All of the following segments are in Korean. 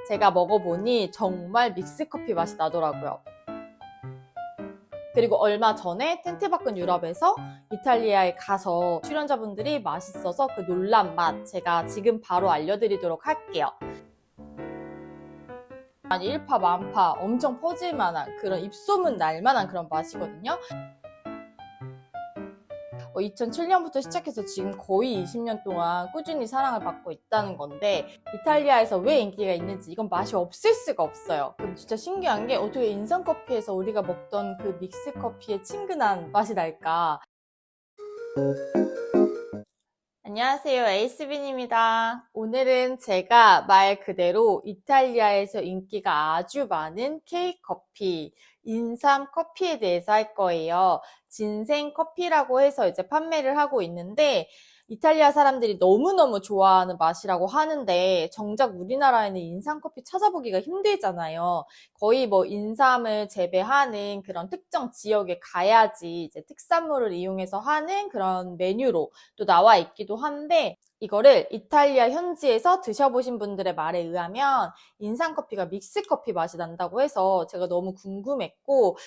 제가 먹어보니 정말 믹스커피 맛이 나더라고요. 그리고 얼마 전에 텐트 밖은 유럽에서 이탈리아에 가서 출연자분들이 맛있어서 그 놀란 맛 제가 지금 바로 알려드리도록 할게요. 일파만파 엄청 퍼질 만한 그런 입소문 날 만한 그런 맛이거든요. 2007년부터 시작해서 지금 거의 20년 동안 꾸준히 사랑을 받고 있다는 건데 이탈리아에서 왜 인기가 있는지 이건 맛이 없을 수가 없어요. 그럼 진짜 신기한 게 어떻게 인삼커피에서 우리가 먹던 그 믹스커피의 친근한 맛이 날까? 안녕하세요, 에이스빈입니다. 오늘은 제가 말 그대로 이탈리아에서 인기가 아주 많은 K커피, 인삼 커피에 대해서 할 거예요. 진생 커피라고 해서 이제 판매를 하고 있는데 이탈리아 사람들이 너무너무 좋아하는 맛이라고 하는데 정작 우리나라에는 인삼 커피 찾아보기가 힘들잖아요. 거의 뭐 인삼을 재배하는 그런 특정 지역에 가야지 이제 특산물을 이용해서 하는 그런 메뉴로 또 나와 있기도 한데 이거를 이탈리아 현지에서 드셔보신 분들의 말에 의하면 인삼커피가 믹스커피 맛이 난다고 해서 제가 너무 궁금했고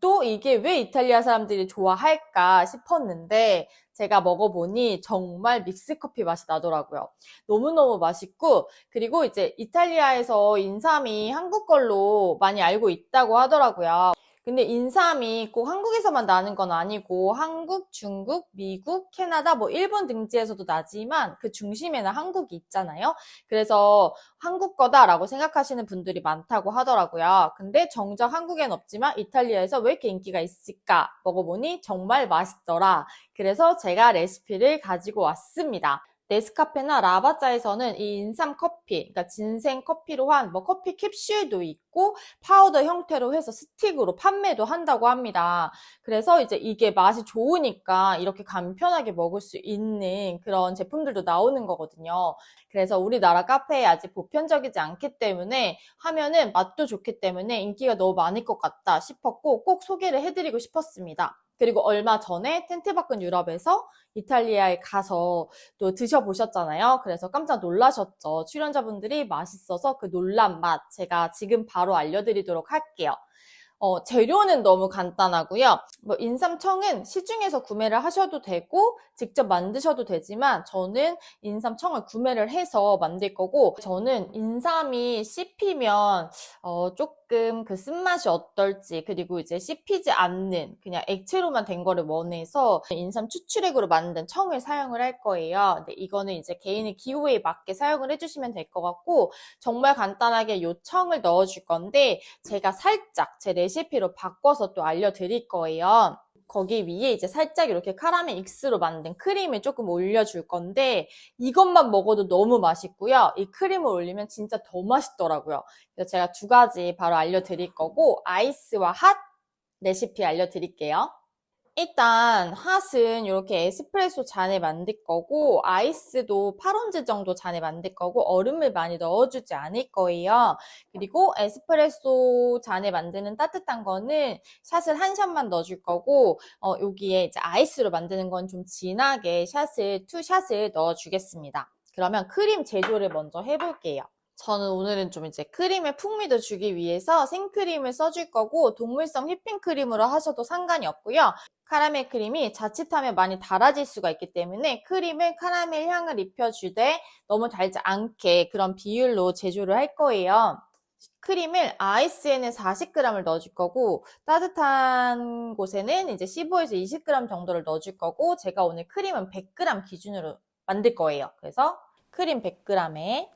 또 이게 왜 이탈리아 사람들이 좋아할까 싶었는데 제가 먹어보니 정말 믹스커피 맛이 나더라고요. 너무너무 맛있고 그리고 이제 이탈리아에서 인삼이 한국 걸로 많이 알고 있다고 하더라고요. 근데 인삼이 꼭 한국에서만 나는 건 아니고 한국, 중국, 미국, 캐나다, 뭐 일본 등지에서도 나지만 그 중심에는 한국이 있잖아요. 그래서 한국 거다라고 생각하시는 분들이 많다고 하더라고요. 근데 정작 한국엔 없지만 이탈리아에서 왜 이렇게 인기가 있을까? 먹어보니 정말 맛있더라. 그래서 제가 레시피를 가지고 왔습니다. 네스카페나 라바자에서는 이 인삼 커피, 그러니까 진생 커피로 한 뭐 커피 캡슐도 있고 파우더 형태로 해서 스틱으로 판매도 한다고 합니다. 그래서 이제 이게 맛이 좋으니까 이렇게 간편하게 먹을 수 있는 그런 제품들도 나오는 거거든요. 그래서 우리나라 카페에 아직 보편적이지 않기 때문에 하면은 맛도 좋기 때문에 인기가 너무 많을 것 같다 싶었고 꼭 소개를 해드리고 싶었습니다. 그리고 얼마 전에 텐트 밖은 유럽에서 이탈리아에 가서 또 드셔보셨잖아요. 그래서 깜짝 놀라셨죠. 출연자분들이 맛있어서 그 놀란 맛 제가 지금 바로 알려드리도록 할게요. 재료는 너무 간단하고요. 뭐 인삼청은 시중에서 구매를 하셔도 되고 직접 만드셔도 되지만 저는 인삼청을 구매를 해서 만들 거고 저는 인삼이 씹히면 조금 그 쓴맛이 어떨지 그리고 이제 씹히지 않는 그냥 액체로만 된 거를 원해서 인삼 추출액으로 만든 청을 사용을 할 거예요. 근데 이거는 이제 개인의 기호에 맞게 사용을 해주시면 될 것 같고 정말 간단하게 요 청을 넣어줄 건데 제가 살짝 제 레시피로 바꿔서 또 알려드릴 거예요. 거기 위에 이제 살짝 이렇게 카라멜 익스로 만든 크림을 조금 올려줄 건데 이것만 먹어도 너무 맛있고요. 이 크림을 올리면 진짜 더 맛있더라고요. 그래서 제가 두 가지 바로 알려드릴 거고 아이스와 핫 레시피 알려드릴게요. 일단 핫은 이렇게 에스프레소 잔에 만들 거고 아이스도 8온즈 정도 잔에 만들 거고 얼음을 많이 넣어주지 않을 거예요. 그리고 에스프레소 잔에 만드는 따뜻한 거는 샷을 한 샷만 넣어줄 거고 여기에 이제 아이스로 만드는 건 좀 진하게 샷을 2샷을 넣어주겠습니다. 그러면 크림 제조를 먼저 해볼게요. 저는 오늘은 좀 이제 크림의 풍미도 주기 위해서 생크림을 써줄 거고 동물성 휘핑크림으로 하셔도 상관이 없고요. 카라멜 크림이 자칫하면 많이 달아질 수가 있기 때문에 크림을 카라멜 향을 입혀주되 너무 달지 않게 그런 비율로 제조를 할 거예요. 크림을 아이스에는 40g을 넣어줄 거고 따뜻한 곳에는 이제 15에서 20g 정도를 넣어줄 거고 제가 오늘 크림은 100g 기준으로 만들 거예요. 그래서 크림 100g에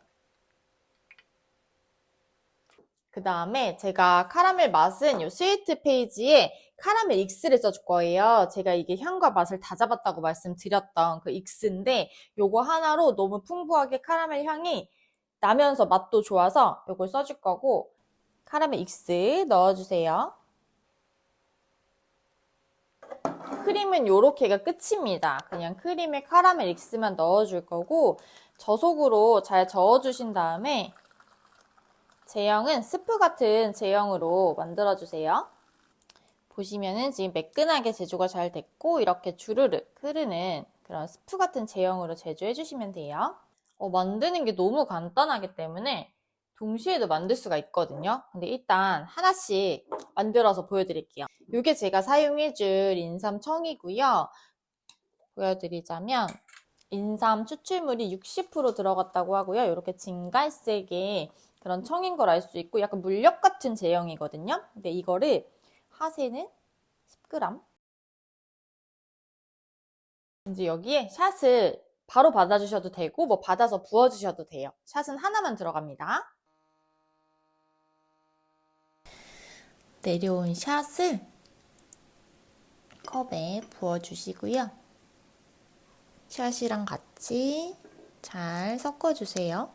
그 다음에 제가 카라멜 맛은 이 스위트 페이지에 카라멜 익스를 써줄 거예요. 제가 이게 향과 맛을 다 잡았다고 말씀드렸던 그 익스인데 요거 하나로 너무 풍부하게 카라멜 향이 나면서 맛도 좋아서 요걸 써줄 거고 카라멜 익스 넣어주세요. 크림은 요렇게가 끝입니다. 그냥 크림에 카라멜 익스만 넣어줄 거고 저속으로 잘 저어주신 다음에 제형은 스프 같은 제형으로 만들어주세요. 보시면은 지금 매끈하게 제조가 잘 됐고 이렇게 주르륵 흐르는 그런 스프 같은 제형으로 제조해주시면 돼요. 만드는 게 너무 간단하기 때문에 동시에도 만들 수가 있거든요. 근데 일단 하나씩 만들어서 보여드릴게요. 이게 제가 사용해줄 인삼청이고요. 보여드리자면 인삼 추출물이 60% 들어갔다고 하고요. 이렇게 진갈색의 그런 청인 걸 알 수 있고 약간 물엿 같은 제형이거든요. 근데 이거를 핫에는 10g 이제 여기에 샷을 바로 받아주셔도 되고 뭐 받아서 부어주셔도 돼요. 샷은 하나만 들어갑니다. 내려온 샷을 컵에 부어주시고요. 샷이랑 같이 잘 섞어주세요.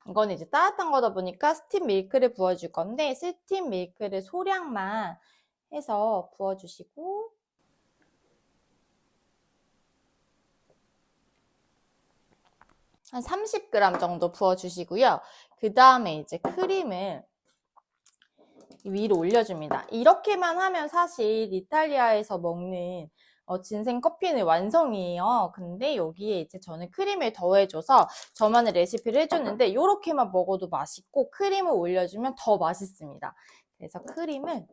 이건 이제 따뜻한 거다 보니까 스팀 밀크를 부어줄 건데 스팀 밀크를 소량만 해서 부어주시고 한 30g 정도 부어주시고요. 그 다음에 이제 크림을 위로 올려줍니다. 이렇게만 하면 사실 이탈리아에서 먹는 진생 커피는 완성이에요. 근데 여기에 이제 저는 크림을 더해줘서 저만의 레시피를 해줬는데 이렇게만 먹어도 맛있고 크림을 올려주면 더 맛있습니다. 그래서 크림을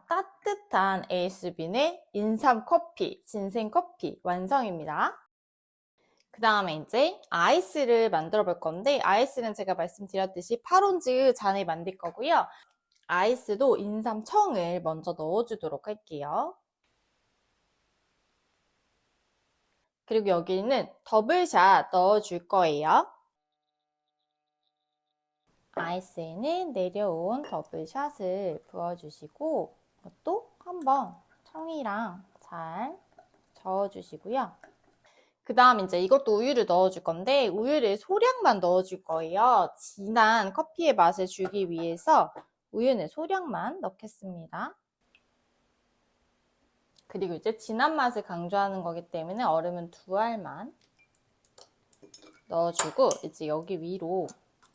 따뜻한 에이스빈의 인삼 커피, 진생 커피 완성입니다. 그 다음에 이제 아이스를 만들어 볼 건데 아이스는 제가 말씀드렸듯이 8온즈 잔에 만들 거고요. 아이스도 인삼청을 먼저 넣어주도록 할게요. 그리고 여기는 더블샷 넣어줄 거예요. 아이스에는 내려온 더블샷을 부어주시고 또 한번 청이랑 잘 저어주시고요. 그 다음 이제 이것도 우유를 넣어줄 건데 우유를 소량만 넣어줄 거예요. 진한 커피의 맛을 주기 위해서 우유는 소량만 넣겠습니다. 그리고 이제 진한 맛을 강조하는 거기 때문에 얼음은 2알만 넣어주고 이제 여기 위로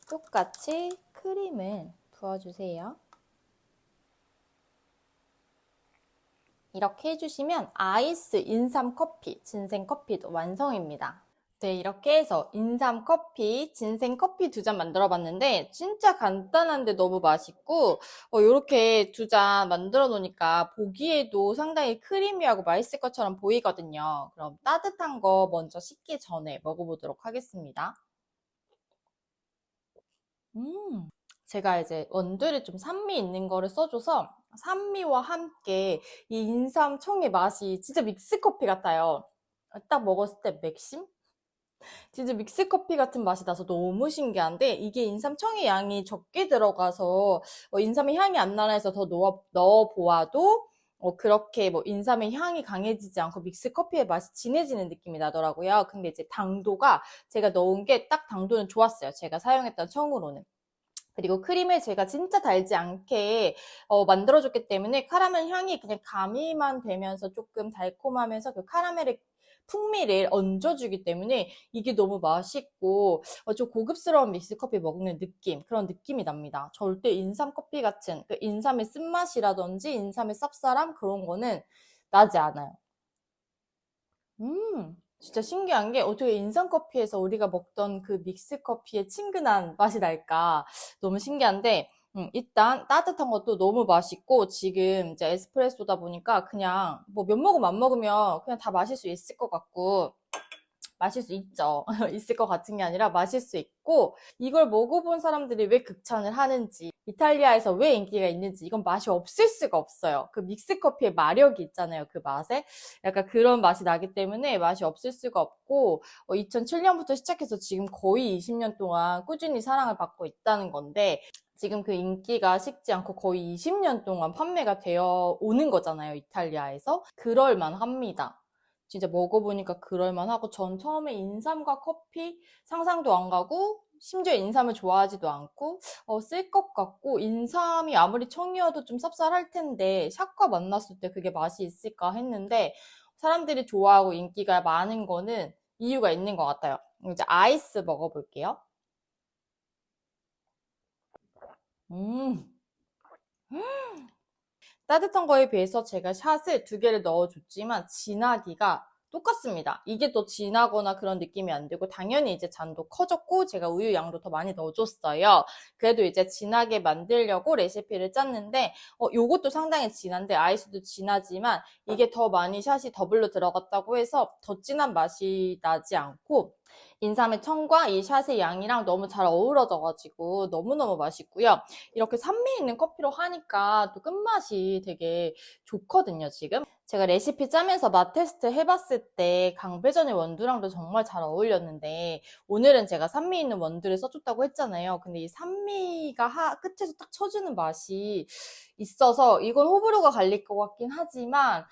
똑같이 크림을 부어주세요. 이렇게 해주시면 아이스 인삼 커피, 진생 커피도 완성입니다. 네, 이렇게 해서 인삼 커피, 진생 커피 2잔 만들어 봤는데 진짜 간단한데 너무 맛있고 이렇게 2잔 만들어 놓으니까 보기에도 상당히 크리미하고 맛있을 것처럼 보이거든요. 그럼 따뜻한 거 먼저 식기 전에 먹어보도록 하겠습니다. 제가 이제 원두를 좀 산미 있는 거를 써줘서 산미와 함께 이 인삼청의 맛이 진짜 믹스커피 같아요. 딱 먹었을 때 맥심? 진짜 믹스커피 같은 맛이 나서 너무 신기한데 이게 인삼청의 양이 적게 들어가서 인삼의 향이 안 나나 해서 더 넣어보아도 그렇게 뭐 인삼의 향이 강해지지 않고 믹스커피의 맛이 진해지는 느낌이 나더라고요. 근데 이제 당도가 제가 넣은 게 딱 당도는 좋았어요. 제가 사용했던 청으로는. 그리고 크림을 제가 진짜 달지 않게 만들어줬기 때문에 카라멜 향이 그냥 가미만 되면서 조금 달콤하면서 그 카라멜의 풍미를 얹어주기 때문에 이게 너무 맛있고 좀 고급스러운 믹스커피 먹는 느낌 그런 느낌이 납니다. 절대 인삼커피 같은 그 인삼의 쓴맛이라든지 인삼의 쌉쌀함 그런 거는 나지 않아요. 진짜 신기한 게 어떻게 인삼커피에서 우리가 먹던 그 믹스커피의 친근한 맛이 날까 너무 신기한데 일단 따뜻한 것도 너무 맛있고 지금 이제 에스프레소다 보니까 그냥 뭐 몇 모금 안 먹으면 그냥 다 마실 수 있을 것 같고 마실 수 있죠. 있을 것 같은 게 아니라 마실 수 있고 이걸 먹어본 사람들이 왜 극찬을 하는지 이탈리아에서 왜 인기가 있는지 이건 맛이 없을 수가 없어요. 그 믹스커피의 마력이 있잖아요. 그 맛에 약간 그런 맛이 나기 때문에 맛이 없을 수가 없고 2007년부터 시작해서 지금 거의 20년 동안 꾸준히 사랑을 받고 있다는 건데 지금 그 인기가 식지 않고 거의 20년 동안 판매가 되어 오는 거잖아요. 이탈리아에서 그럴만 합니다. 진짜 먹어보니까 그럴만하고 전 처음에 인삼과 커피 상상도 안 가고 심지어 인삼을 좋아하지도 않고 쓸 것 같고 인삼이 아무리 청이어도 좀 쌉쌀할 텐데 샷과 만났을 때 그게 맛이 있을까 했는데 사람들이 좋아하고 인기가 많은 거는 이유가 있는 것 같아요. 이제 아이스 먹어볼게요. 음. 따뜻한 거에 비해서 제가 샷을 2개를 넣어줬지만 진하기가 똑같습니다. 이게 더 진하거나 그런 느낌이 안 들고 당연히 이제 잔도 커졌고 제가 우유 양도 더 많이 넣어줬어요. 그래도 이제 진하게 만들려고 레시피를 짰는데 요것도 상당히 진한데 아이스도 진하지만 이게 더 많이 샷이 더블로 들어갔다고 해서 더 진한 맛이 나지 않고 인삼의 청과 이 샷의 양이랑 너무 잘 어우러져가지고 너무너무 맛있고요. 이렇게 산미 있는 커피로 하니까 또 끝맛이 되게 좋거든요, 지금. 제가 레시피 짜면서 맛 테스트 해봤을 때 강배전의 원두랑도 정말 잘 어울렸는데 오늘은 제가 산미 있는 원두를 써줬다고 했잖아요. 근데 이 산미가 끝에서 딱 쳐주는 맛이 있어서 이건 호불호가 갈릴 것 같긴 하지만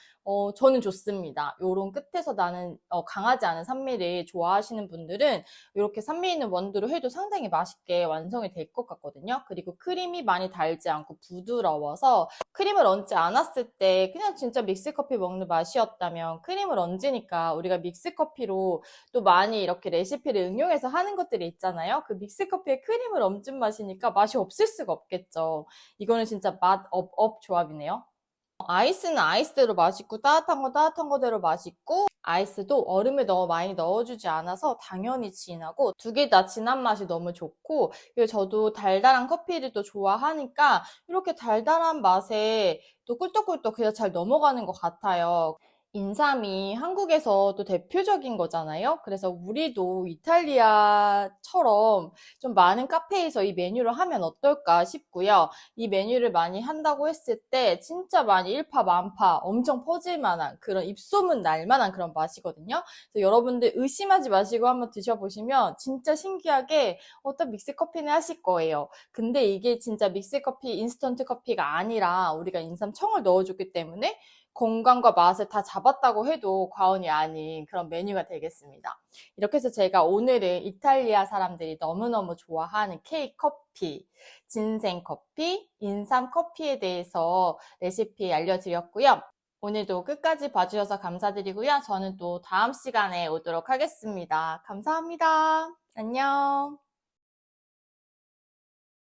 저는 좋습니다. 요런 끝에서 나는 강하지 않은 산미를 좋아하시는 분들은 이렇게 산미 있는 원두로 해도 상당히 맛있게 완성이 될 것 같거든요. 그리고 크림이 많이 달지 않고 부드러워서 크림을 얹지 않았을 때 그냥 진짜 믹스커피 먹는 맛이었다면 크림을 얹으니까 우리가 믹스커피로 또 많이 이렇게 레시피를 응용해서 하는 것들이 있잖아요. 그 믹스커피에 크림을 얹은 맛이니까 맛이 없을 수가 없겠죠. 이거는 진짜 맛 업 조합이네요. 아이스는 아이스대로 맛있고 따뜻한 거 따뜻한 거대로 맛있고 아이스도 얼음을 너무 많이 넣어주지 않아서 당연히 진하고 두 개 다 진한 맛이 너무 좋고 그리고 저도 달달한 커피를 또 좋아하니까 이렇게 달달한 맛에 또 꿀떡꿀떡 그냥 잘 넘어가는 것 같아요. 인삼이 한국에서 또 대표적인 거잖아요. 그래서 우리도 이탈리아처럼 좀 많은 카페에서 이 메뉴를 하면 어떨까 싶고요. 이 메뉴를 많이 한다고 했을 때 진짜 많이 일파만파 엄청 퍼질 만한 그런 입소문 날 만한 그런 맛이거든요. 그래서 여러분들 의심하지 마시고 한번 드셔보시면 진짜 신기하게 어떤 믹스커피는 하실 거예요. 근데 이게 진짜 믹스커피, 인스턴트 커피가 아니라 우리가 인삼청을 넣어줬기 때문에 건강과 맛을 다 잡았다고 해도 과언이 아닌 그런 메뉴가 되겠습니다. 이렇게 해서 제가 오늘은 이탈리아 사람들이 너무너무 좋아하는 케이크 커피, 진생 커피, 인삼 커피에 대해서 레시피 알려드렸고요. 오늘도 끝까지 봐주셔서 감사드리고요. 저는 또 다음 시간에 오도록 하겠습니다. 감사합니다. 안녕.